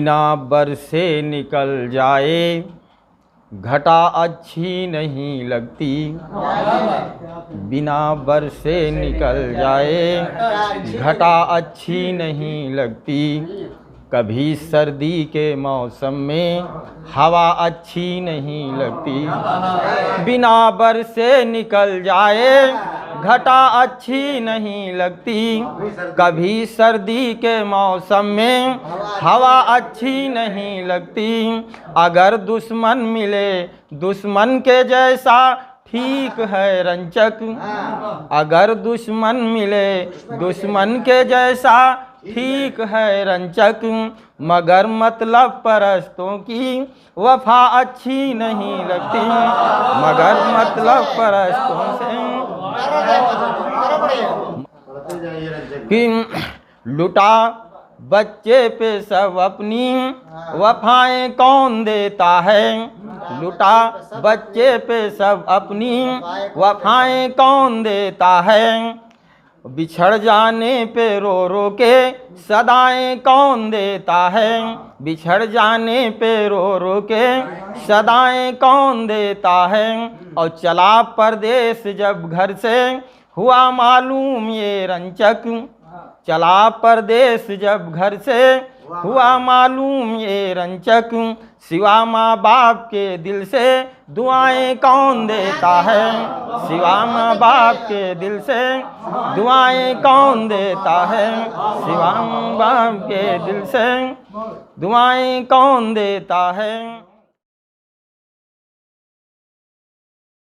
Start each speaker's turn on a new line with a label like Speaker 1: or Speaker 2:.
Speaker 1: बिना बरसे निकल जाए घटा अच्छी नहीं लगती। बिना बरसे निकल जाए घटा अच्छी नहीं लगती। कभी सर्दी के मौसम में हवा अच्छी नहीं लगती। बिना बरसे निकल जाए घटा अच्छी नहीं लगती। कभी सर्दी के मौसम में हवा अच्छी नहीं लगती। अगर दुश्मन मिले दुश्मन के जैसा ठीक है रंचक। अगर दुश्मन मिले दुश्मन के जैसा ठीक है रंचक। मगर मतलब परस्तों की वफा अच्छी नहीं लगती। मगर मतलब परस्तों से कि लुटा बच्चे पे सब अपनी वफाएं कौन देता है। लुटा बच्चे पे सब अपनी वफाएं कौन देता है। बिछड़ जाने पे रो रो के सदाएं कौन देता है। बिछड़ जाने पे रो रो के सदाएं कौन देता है। और चला परदेस जब घर से हुआ मालूम ये रंचक। चला परदेस जब घर से हुआ मालूम ये रंचक। सिवा माँ बाप के दिल से दुआएं कौन देता है। सिवा माँ बाप के दिल से दुआएं कौन देता है। सिवा माँ बाप के दिल से दुआएं कौन देता है।